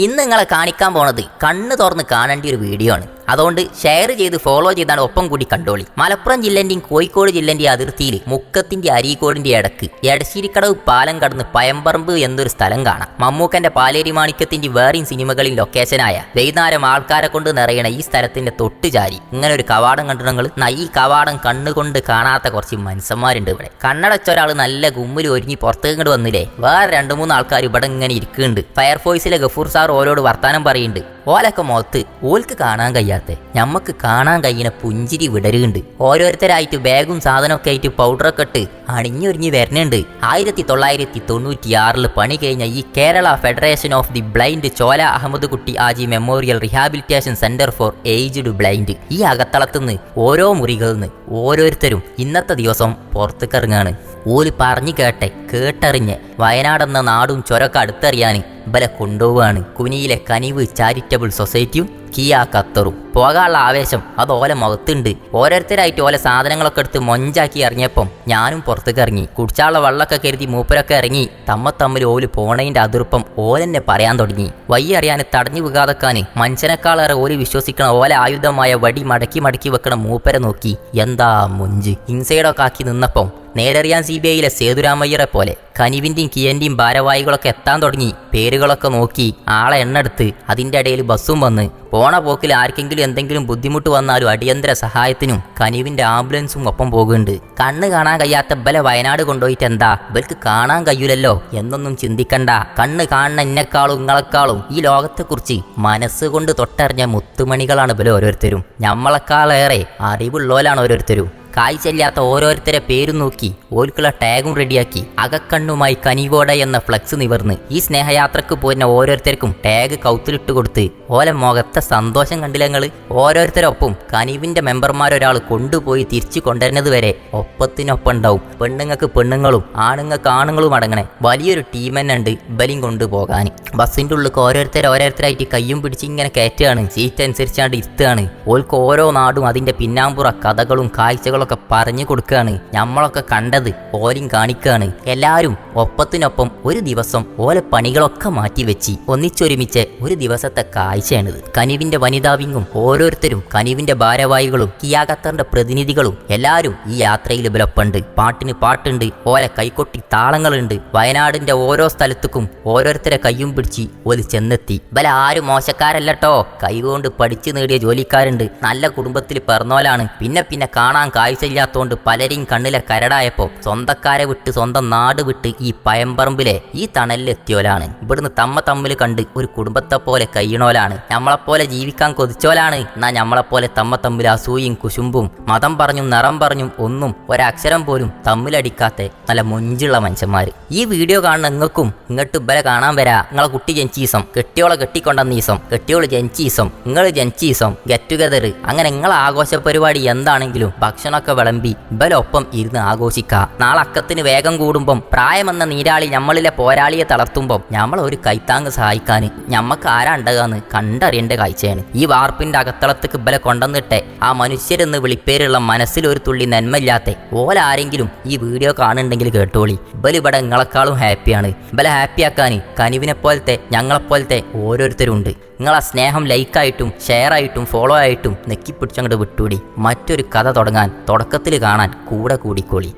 ഇന്ന് നിങ്ങളെ കാണിക്കാൻ പോണത് കണ്ണ് തുറന്ന് കാണേണ്ട ഒരു വീഡിയോ ആണ്. അതുകൊണ്ട് ഷെയർ ചെയ്ത് ഫോളോ ചെയ്താണ് ഒപ്പം കൂടി കണ്ടോളി. മലപ്പുറം ജില്ലേന്റെയും കോഴിക്കോട് ജില്ലേന്റെ അതിർത്തിയിൽ മുക്കത്തിന്റെ അരീക്കോടിന്റെ ഇടക്ക് എടശ്ശേരിക്കടവ് പാലം കടന്ന് പയമ്പറമ്പ് എന്നൊരു സ്ഥലം കാണാം. മമ്മൂക്കന്റെ പാലേരി മാണിക്യത്തിന്റെ വേറെയും സിനിമകളിൽ ലൊക്കേഷനായ വൈകുന്നേരം ആൾക്കാരെ കൊണ്ട് നിറയണ ഈ സ്ഥലത്തിന്റെ തൊട്ടുചാരി ഇങ്ങനെ ഒരു കവാടം കണ്ടിട്ടുണ്ടെങ്കിൽ ഈ കവാടം കണ്ണുകൊണ്ട് കാണാത്ത കുറച്ച് മനുഷ്യന്മാരുണ്ട് ഇവിടെ. കണ്ണടച്ച ഒരാൾ നല്ല ഗുമ്മിൽ ഒരുങ്ങി പുറത്തേക്ക് വന്നില്ലേ, വേറെ 2-3 ആൾക്കാർ ഇവിടെ ഇങ്ങനെ ഇരിക്കുന്നുണ്ട്. ഫയർഫോഴ്സിലെ ഗഫൂർ സാർ ഓരോട് വർത്താനം പറയുന്നുണ്ട്. ഓലൊക്കെ മുഖത്ത് ഓൽക്ക് കാണാൻ കഴിയാത്ത ഞമ്മക്ക് കാണാൻ കഴിയുന്ന പുഞ്ചിരി വിടരുന്നുണ്ട്. ഓരോരുത്തരായിട്ട് ബാഗും സാധനമൊക്കെ ആയിട്ട് പൗഡറൊക്കെ ഇട്ട് അണിഞ്ഞൊരുങ്ങി വരുന്നുണ്ട്. 1996 പണി കഴിഞ്ഞ ഈ Kerala federation of the blind ചോല Ahammed Kutty Haji memorial rehabilitation centre for aged blind ഈ അകത്തളത്തുനിന്ന് ഓരോ മുറികളിൽ നിന്ന് ഓരോരുത്തരും ഇന്നത്തെ ദിവസം പുറത്തേക്കിറങ്ങാണ്. ഓല് പറഞ്ഞു കേട്ടറിഞ്ഞ് വയനാടെന്ന നാടും ചൊരൊക്കെ അടുത്തറിയാൻ ഇവരെ കൊണ്ടുപോവാണ്. കുനിയിലെ കനിവ് ചാരിറ്റബിൾ സൊസൈറ്റിയും കിയ ഖത്തറും. പോകാനുള്ള ആവേശം അത് ഓലെ മുഖത്തുണ്ട്. ഓരോരുത്തരായിട്ട് ഓലെ സാധനങ്ങളൊക്കെ എടുത്ത് മൊഞ്ചാക്കി ഇറങ്ങിയപ്പം ഞാനും പുറത്തേക്ക് ഇറങ്ങി. കുടിച്ചാനുള്ള വെള്ളമൊക്കെ കരുതി മൂപ്പരൊക്കെ ഇറങ്ങി. തമ്മിൽ ഓല് പോണതിന്റെ അതിർപ്പം ഓലെന്നെ പറയാൻ തുടങ്ങി. വയ്യ അറിയാൻ തടഞ്ഞു വീകാതെക്കാൻ മനുഷ്യനേക്കാളേറെ ഓല് വിശ്വസിക്കണ ഓലെ ആയുധമായ വടി മടക്കി വെക്കണ മൂപ്പരെ നോക്കി എന്താ മുഞ്ച് ഇൻസൈഡൊക്കെ ആക്കി നിന്നപ്പം നേരറിയാൻ CBIയിലെ സേതുരാമയ്യരെ പോലെ കനിവിന്റെയും കിയന്റെയും ഭാരവാഹികളൊക്കെ എത്താൻ തുടങ്ങി. പേരുകളൊക്കെ നോക്കി ആളെ എണ്ണെടുത്ത് അതിന്റെ ഇടയിൽ ബസ്സും വന്ന് പോണ പോക്കിൽ ആർക്കെങ്കിലും എന്തെങ്കിലും ബുദ്ധിമുട്ട് വന്നാലും അടിയന്തര സഹായത്തിനും കനിവിന്റെ ആംബുലൻസും ഒപ്പം പോകുന്നുണ്ട്. കണ്ണ് കാണാൻ കഴിയാത്ത ബല വയനാട് കൊണ്ടുപോയിട്ട് എന്താ ഇവർക്ക് കാണാൻ കഴിയൂലല്ലോ എന്നൊന്നും ചിന്തിക്കണ്ട. കണ്ണ് കാണുന്ന എന്നെക്കാളും നിങ്ങളെക്കാളും ഈ ലോകത്തെക്കുറിച്ച് മനസ്സുകൊണ്ട് തൊട്ടറിഞ്ഞ മുത്തുമണികളാണ് ഇവർ ഓരോരുത്തരും. നമ്മളെക്കാളേറെ അറിവുള്ളോലാണ് ഓരോരുത്തരും. കാഴ്ചയില്ലാത്ത ഓരോരുത്തരെ പേരും നോക്കി ഓൽക്കുള്ള ടാഗും റെഡിയാക്കി അകക്കണ്ണുമായി കനിവോടെ എന്ന ഫ്ലക്സ് നിവർന്ന് ഈ സ്നേഹയാത്രക്ക് പോരുന്ന ഓരോരുത്തർക്കും ടാഗ് കൗത്തിലിട്ട് കൊടുത്ത് ഓലെ മുഖത്തെ സന്തോഷം കണ്ടില്ലങ്ങൾ. ഓരോരുത്തരൊപ്പം കനിവിന്റെ മെമ്പർമാരൊരാൾ കൊണ്ടുപോയി തിരിച്ചു കൊണ്ടുവരുന്നത് വരെ ഒപ്പത്തിനൊപ്പം ഉണ്ടാവും. പെണ്ണുങ്ങൾക്ക് പെണ്ണുങ്ങളും ആണുങ്ങൾക്ക് ആണുങ്ങളും അടങ്ങണേ വലിയൊരു ടീം തന്നെ ഉണ്ട് ബലിയും കൊണ്ടുപോകാൻ. ബസ്സിൻ്റെ ഉള്ളിൽ ഓരോരുത്തരായിട്ട് കയ്യും പിടിച്ച് ഇങ്ങനെ കയറ്റുകയാണ്. സീറ്റ് അനുസരിച്ചാണ്ട് ഇരുത്തുകയാണ്. ഓൽക്ക് ഓരോ നാടും അതിന്റെ പിന്നാമ്പുറ കഥകളും കാഴ്ചകളും ഒക്കെ പറഞ്ഞു കൊടുക്കുകയാണ്. നമ്മളൊക്കെ കണ്ടത് ഓലും കാണിക്കുകയാണ്. എല്ലാവരും ഒപ്പത്തിനൊപ്പം ഒരു ദിവസം ഓലെ പണികളൊക്കെ മാറ്റിവെച്ച് ഒന്നിച്ചൊരുമിച്ച് ഒരു ദിവസത്തെ കാഴ്ചയാണിത്. കനിവിന്റെ വനിതാ വിങ്ങും ഓരോരുത്തരും കനിവിന്റെ ഭാരവാഹികളും കിയ ഖത്തറിന്റെ പ്രതിനിധികളും എല്ലാവരും ഈ യാത്രയിൽ ബലപ്പുണ്ട്. പാട്ടിന് പാട്ടുണ്ട്, ഓലെ കൈകൊട്ടി താളങ്ങളുണ്ട്. വയനാടിന്റെ ഓരോ സ്ഥലത്തേക്കും ഓരോരുത്തരെ കയ്യും പിടിച്ച് ഓല് ചെന്നെത്തി. ബല ആരും മോശക്കാരല്ലോ, കൈകൊണ്ട് പഠിച്ചു നേടിയ ജോലിക്കാരുണ്ട്, നല്ല കുടുംബത്തിൽ പിറന്നോലാണ്. പിന്നെ കാണാൻ കാഴ്ചയില്ലാത്തോണ്ട് പലരെയും കണ്ണിലെ കരടായപ്പോ സ്വന്തക്കാരെ വിട്ട് സ്വന്തം നാട് വിട്ട് ഈ പയമ്പറമ്പിലെ ഈ തണലിലെത്തിയോലാണ്. ഇവിടുന്ന് തമ്മിൽ കണ്ട് ഒരു കുടുംബത്തെ പോലെ കഴിയണോലാണ്. നമ്മളെപ്പോലെ ജീവിക്കാൻ കൊതിച്ചോലാണ്. എന്നാ നമ്മളെപ്പോലെ തമ്മിൽ അസൂയും കുശുമ്പും മതം പറഞ്ഞും നിറം പറഞ്ഞും ഒന്നും ഒരക്ഷരം പോലും തമ്മിലടിക്കാത്ത നല്ല മൊഞ്ചുള്ള മനുഷ്യന്മാര്. ഈ വീഡിയോ കാണുന്ന നിങ്ങൾക്കും ഇങ്ങോട്ട് ഇവരെ കാണാൻ വരാ. നിങ്ങളെ കുട്ടി ജനിച്ചീസം, കെട്ടിയോളെ കെട്ടിക്കൊണ്ടെന്നീസം, കെട്ടിയോള് ജനിച്ചീസം, നിങ്ങൾ ജനിച്ചീസം, ഗെറ്റ് ടുഗദർ, അങ്ങനെ നിങ്ങളെ ആഘോഷ പരിപാടി എന്താണെങ്കിലും ഭക്ഷണമൊക്കെ വിളമ്പി ഇവലൊപ്പം ഇരുന്ന് ആഘോഷിക്കുക. നാളെ അക്കത്തിന് വേഗം കൂടുമ്പം പ്രായമെന്ന നീരാളി നമ്മളിലെ പോരാളിയെ തളർത്തുമ്പം നമ്മളൊരു കൈത്താങ് സഹായിക്കാൻ ഞമ്മക്ക് ആരാ ഉണ്ടാകാന്ന് കണ്ടറിയേണ്ട കാഴ്ചയാണ്. ഈ വാർപ്പിന്റെ അകത്തളത്തേക്ക് ഇവലെ കൊണ്ടുവന്നിട്ടെ ആ മനുഷ്യരെന്ന് വിളിപ്പേരുള്ള മനസ്സിലൊരു തുള്ളി നന്മയില്ലാത്ത ഓലാരെങ്കിലും ഈ വീഡിയോ കാണുന്നുണ്ടെങ്കിൽ കേട്ടോളി. ഇവലിവിടെ നിങ്ങളെക്കാളും ഹാപ്പിയാണ്. ഇവലെ ഹാപ്പിയാക്കാൻ കനിവിനെ പോലത്തെ ഞങ്ങളെപ്പോലത്തെ ഓരോരുത്തരും ഉണ്ട്. നിങ്ങളാ സ്നേഹം ലൈക്കായിട്ടും ഷെയറായിട്ടും ഫോളോ ആയിട്ടും നെക്കിപ്പിടിച്ചങ്ങോട്ട് വിട്ടൂടി. മറ്റൊരു കഥ തുടങ്ങാൻ തുടക്കത്തിൽ കാണാൻ കൂടെ കൂടിക്കോളി.